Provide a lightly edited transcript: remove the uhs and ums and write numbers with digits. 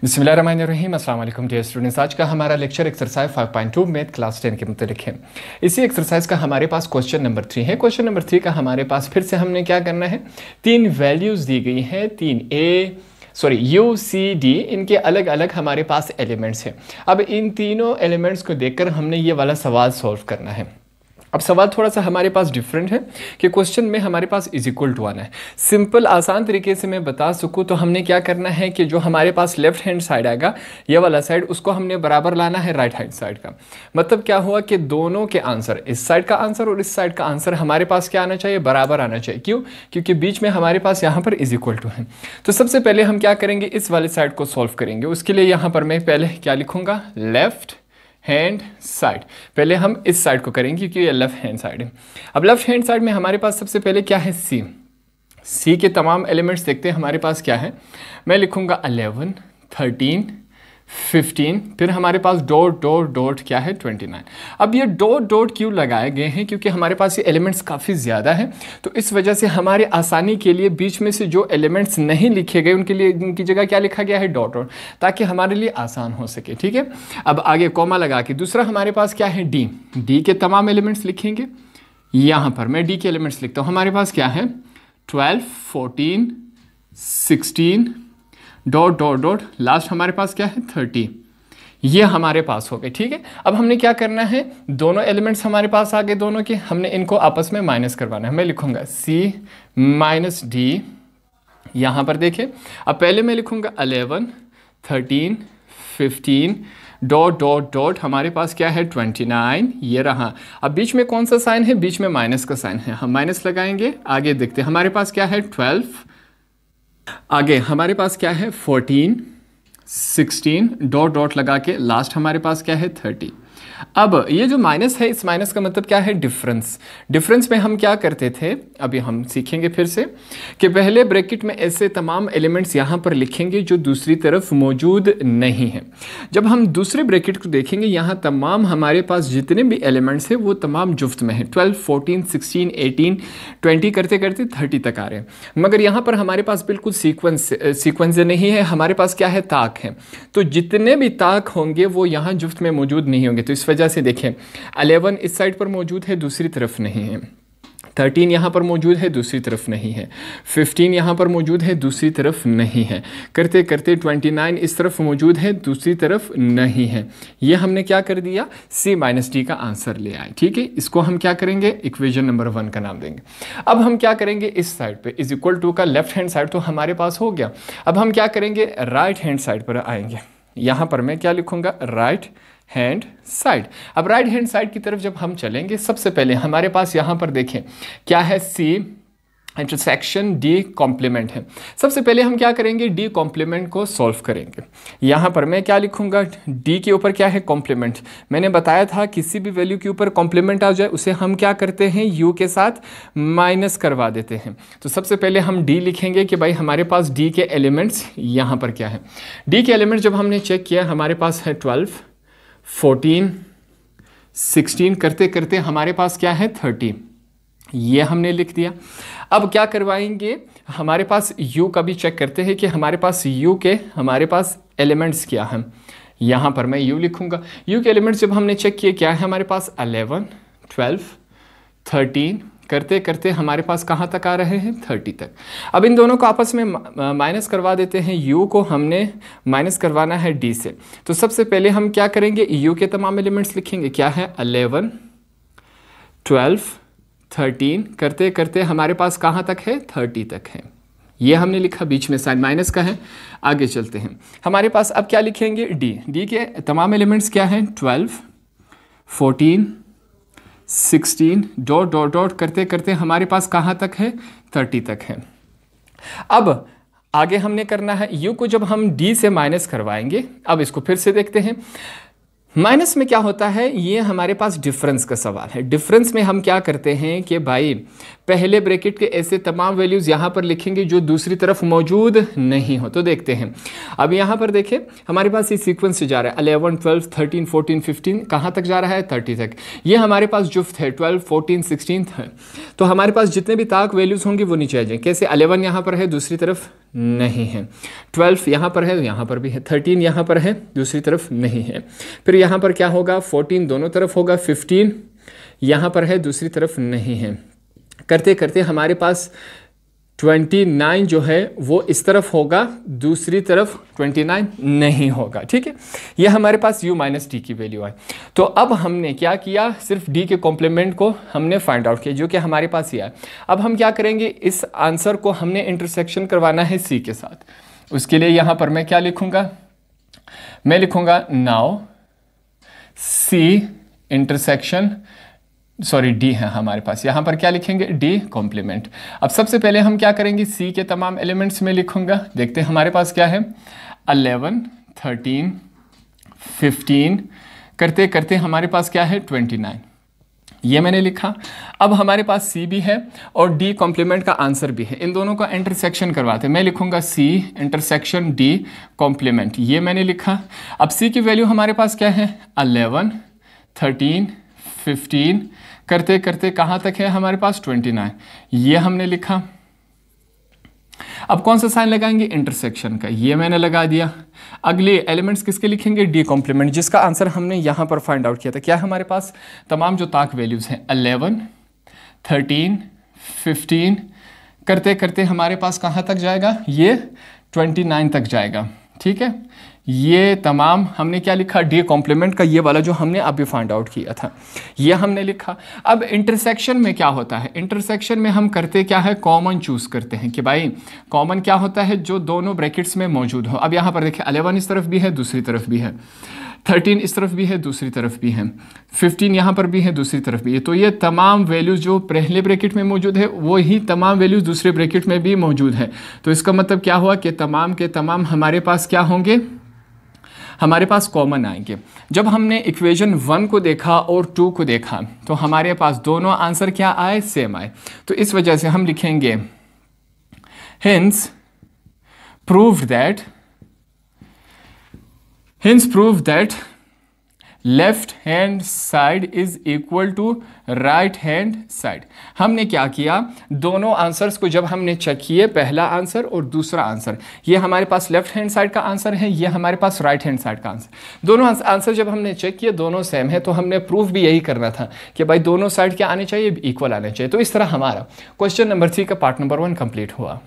बिस्मिल्लाहिर्रहमानिर्रहीम। अस्सलाम वालेकुम डियर स्टूडेंट्स। आज का हमारा लेक्चर एक्सरसाइज 5.2 मैथ क्लास 10 के मुतालिक है। इसी एक्सरसाइज का हमारे पास क्वेश्चन नंबर 3 है। क्वेश्चन नंबर 3 का हमारे पास फिर से हमने क्या करना है, तीन वैल्यूज़ दी गई हैं, यू सी डी, इनके अलग अलग हमारे पास एलिमेंट्स हैं। अब इन तीनों एलिमेंट्स को देखकर हमने ये वाला सवाल सॉल्व करना है। अब सवाल थोड़ा सा हमारे पास डिफरेंट है कि क्वेश्चन में हमारे पास इज इक्वल टू आना है। सिंपल आसान तरीके से मैं बता सकूँ तो हमने क्या करना है कि जो हमारे पास लेफ्ट हैंड साइड आएगा, ये वाला साइड, उसको हमने बराबर लाना है राइट हैंड साइड का। मतलब क्या हुआ कि दोनों के आंसर, इस साइड का आंसर और इस साइड का आंसर हमारे पास क्या आना चाहिए, बराबर आना चाहिए। क्यों? क्योंकि बीच में हमारे पास यहाँ पर इज इक्वल टू है। तो सबसे पहले हम क्या करेंगे, इस वाले साइड को सॉल्व करेंगे। उसके लिए यहाँ पर मैं पहले क्या लिखूँगा, लेफ्ट हैंड साइड। पहले हम इस साइड को करेंगे क्योंकि ये लेफ्ट हैंड साइड है। अब लेफ्ट हैंड साइड में हमारे पास सबसे पहले क्या है, सी के तमाम एलिमेंट्स देखते हैं हमारे पास क्या है। मैं लिखूंगा 11, 13, 15, फिर हमारे पास डॉट डॉट डॉट क्या है, 29। अब ये डॉट डॉट क्यों लगाए गए हैं, क्योंकि हमारे पास ये एलिमेंट्स काफ़ी ज़्यादा हैं, तो इस वजह से हमारे आसानी के लिए बीच में से जो एलिमेंट्स नहीं लिखे गए उनके लिए उनकी जगह क्या लिखा गया है, डॉट डॉट, ताकि हमारे लिए आसान हो सके। ठीक है, अब आगे कॉमा लगा के दूसरा हमारे पास क्या है, डी के तमाम एलिमेंट्स लिखेंगे। यहाँ पर मैं डी के एलिमेंट्स लिखता हूँ। हमारे पास क्या है, 12, 14, 16, डॉट डॉट डॉट, लास्ट हमारे पास क्या है, 30। ये हमारे पास हो गए। ठीक है, अब हमने क्या करना है, दोनों एलिमेंट्स हमारे पास आ गए, दोनों के हमने इनको आपस में माइनस करवाना है। मैं लिखूंगा C माइनस डी। यहाँ पर देखें, अब पहले मैं लिखूंगा 11, 13, 15, डॉट डॉट डॉट, हमारे पास क्या है, 29। ये रहा। अब बीच में कौन सा साइन है, बीच में माइनस का साइन है, हम माइनस लगाएंगे। आगे देखते हैं, हमारे पास क्या है, 12, आगे हमारे पास क्या है, 14, 16, डॉट डॉट लगा के लास्ट हमारे पास क्या है, 30। अब ये जो माइनस है, इस माइनस का मतलब क्या है, डिफरेंस। डिफरेंस में हम क्या करते थे, अभी हम सीखेंगे फिर से, कि पहले ब्रैकेट में ऐसे तमाम एलिमेंट्स यहाँ पर लिखेंगे जो दूसरी तरफ मौजूद नहीं है। जब हम दूसरे ब्रैकेट को देखेंगे, यहाँ तमाम हमारे पास जितने भी एलिमेंट्स हैं वो तमाम जुफ्त में है। 12, 14, 16, 18, 20 करते करते 30 तक आ रहे हैं। मगर यहाँ पर हमारे पास बिल्कुल सीक्वेंस नहीं है, हमारे पास क्या है, ताक है। तो जितने भी ताक होंगे वो यहाँ जुफ्त में मौजूद नहीं होंगे। तो इस वजह से देखें, 11 इस साइड पर मौजूद है, दूसरी तरफ नहीं है। 13 यहाँ पर मौजूद है, दूसरी तरफ नहीं है। 15 यहाँ पर मौजूद है, दूसरी तरफ नहीं है। करते करते 29 इस तरफ मौजूद है, दूसरी तरफ नहीं है। ये हमने क्या कर दिया, C माइनस डी का आंसर ले आए। ठीक है, इसको हम क्या करेंगे, इक्वेशन नंबर 1 का नाम देंगे। अब हम क्या करेंगे, इस साइड पे इज इक्वल टू का लेफ्ट हैंड साइड तो हमारे पास हो गया। अब हम क्या करेंगे, राइट हैंड साइड पर आएंगे। यहाँ पर मैं क्या लिखूंगा, राइट हैंड साइड। अब राइट हैंड साइड की तरफ जब हम चलेंगे, सबसे पहले हमारे पास यहाँ पर देखें क्या है, C इंटरसेक्शन D कॉम्प्लीमेंट है। सबसे पहले हम क्या करेंगे, D कॉम्प्लीमेंट को सॉल्व करेंगे। यहाँ पर मैं क्या लिखूंगा, D के ऊपर क्या है, कॉम्प्लीमेंट। मैंने बताया था किसी भी वैल्यू के ऊपर कॉम्प्लीमेंट आ जाए उसे हम क्या करते हैं, U के साथ माइनस करवा देते हैं। तो सबसे पहले हम D लिखेंगे कि भाई हमारे पास D के एलिमेंट्स यहाँ पर क्या है। D के एलिमेंट्स जब हमने चेक किया, हमारे पास है 12, 14, 16, करते करते हमारे पास क्या है, 30। ये हमने लिख दिया। अब क्या करवाएंगे, हमारे पास U का भी चेक करते हैं कि हमारे पास U के हमारे पास एलिमेंट्स क्या हैं। यहाँ पर मैं U लिखूंगा। U के एलिमेंट्स जब हमने चेक किए, क्या है हमारे पास, 11, 12, 13, करते करते हमारे पास कहाँ तक आ रहे हैं, 30 तक। अब इन दोनों को आपस में माइनस करवा देते हैं। U को हमने माइनस करवाना है D से। तो सबसे पहले हम क्या करेंगे, U के तमाम एलिमेंट्स लिखेंगे। क्या है, 11, 12, 13, करते करते हमारे पास कहाँ तक है, 30 तक है। ये हमने लिखा, बीच में साइन माइनस का है। आगे चलते हैं, हमारे पास अब क्या लिखेंगे, D के तमाम एलिमेंट्स क्या हैं, 12, 14, 16, डॉट डॉट डॉट, करते करते हमारे पास कहाँ तक है, 30 तक है। अब आगे हमने करना है, U को जब हम D से माइनस करवाएंगे, अब इसको फिर से देखते हैं। माइनस में क्या होता है, ये हमारे पास डिफरेंस का सवाल है। डिफरेंस में हम क्या करते हैं कि भाई पहले ब्रैकेट के ऐसे तमाम वैल्यूज़ यहाँ पर लिखेंगे जो दूसरी तरफ मौजूद नहीं हो। तो देखते हैं, अब यहाँ पर देखें हमारे पास ये सीक्वेंस से जा रहा है, 11, 12, 13, 14, 15, कहाँ तक जा रहा है, 30 तक। ये हमारे पास जुफ्त है, 12, 14, 16 है। तो हमारे पास जितने भी ताक वैल्यूज़ होंगे वो नीचे आ जाएंगे। कैसे, 11 यहाँ पर है, दूसरी तरफ नहीं है। 12 यहाँ पर है, यहाँ पर भी है। 13 यहाँ पर है, दूसरी तरफ नहीं है। फिर यहाँ पर क्या होगा, 14 दोनों तरफ होगा। 15 यहाँ पर है, दूसरी तरफ नहीं है। करते करते हमारे पास 29 जो है वो इस तरफ होगा, दूसरी तरफ 29 नहीं होगा। ठीक है, ये हमारे पास u माइनस डी की वैल्यू है। तो अब हमने क्या किया, सिर्फ d के कॉम्प्लीमेंट को हमने फाइंड आउट किया, जो कि हमारे पास ही है। अब हम क्या करेंगे, इस आंसर को हमने इंटरसेक्शन करवाना है c के साथ। उसके लिए यहाँ पर मैं क्या लिखूँगा, मैं लिखूँगा now c intersection, sorry D है हमारे पास, यहाँ पर क्या लिखेंगे, डी कॉम्प्लीमेंट। अब सबसे पहले हम क्या करेंगे, सी के तमाम एलिमेंट्स में लिखूंगा। देखते हैं हमारे पास क्या है, 11, 13, 15, करते करते हमारे पास क्या है, 29, ये मैंने लिखा। अब हमारे पास सी भी है और डी कॉम्प्लीमेंट का आंसर भी है, इन दोनों का इंटरसेक्शन करवाते हैं। मैं लिखूंगा सी इंटरसेक्शन डी कॉम्प्लीमेंट, ये मैंने लिखा। अब सी की वैल्यू हमारे पास क्या है, 11, 13, 15, करते करते कहाँ तक है हमारे पास, 29, ये हमने लिखा। अब कौन सा साइन लगाएंगे, इंटरसेक्शन का, ये मैंने लगा दिया। अगले एलिमेंट्स किसके लिखेंगे, डी कॉम्प्लीमेंट, जिसका आंसर हमने यहाँ पर फाइंड आउट किया था। क्या हमारे पास तमाम जो ताक वैल्यूज़ हैं, 11, 13, 15, करते करते हमारे पास कहाँ तक जाएगा, ये 29 तक जाएगा। ठीक है, ये तमाम हमने क्या लिखा, डी कॉम्प्लीमेंट का ये वाला जो हमने अभी फाइंड आउट किया था, ये हमने लिखा। अब इंटरसेक्शन में क्या होता है, इंटरसेक्शन में हम करते क्या है, कॉमन चूज़ करते हैं कि भाई कॉमन क्या होता है, जो दोनों ब्रैकेट्स में मौजूद हो। अब यहाँ पर देखिए 11 इस तरफ भी है, दूसरी तरफ भी है, 13 इस तरफ भी है, दूसरी तरफ भी है, 15 यहाँ पर भी है, दूसरी तरफ भी है। तो ये तमाम वैल्यूज़ जो पहले ब्रैकेट में मौजूद है वही तमाम वैल्यूज़ दूसरे ब्रैकेट में भी मौजूद है। तो इसका मतलब क्या हुआ कि तमाम के तमाम हमारे पास क्या होंगे, हमारे पास कॉमन आएंगे। जब हमने इक्वेशन 1 को देखा और 2 को देखा तो हमारे पास दोनों आंसर क्या आए, सेम आए। तो इस वजह से हम लिखेंगे hence proved that left hand side is equal to right hand side. हमने क्या किया, दोनों आंसर्स को जब हमने चेक किए, पहला आंसर और दूसरा आंसर, ये हमारे पास लेफ्ट हैंड साइड का आंसर है, ये हमारे पास राइट हैंड साइड का आंसर। दोनों आंसर जब हमने चेक किए दोनों सेम है, तो हमने प्रूफ भी यही करना था कि भाई दोनों साइड क्या आने चाहिए, इक्वल आने चाहिए। तो इस तरह हमारा क्वेश्चन नंबर 3 का पार्ट नंबर 1 कंप्लीट हुआ।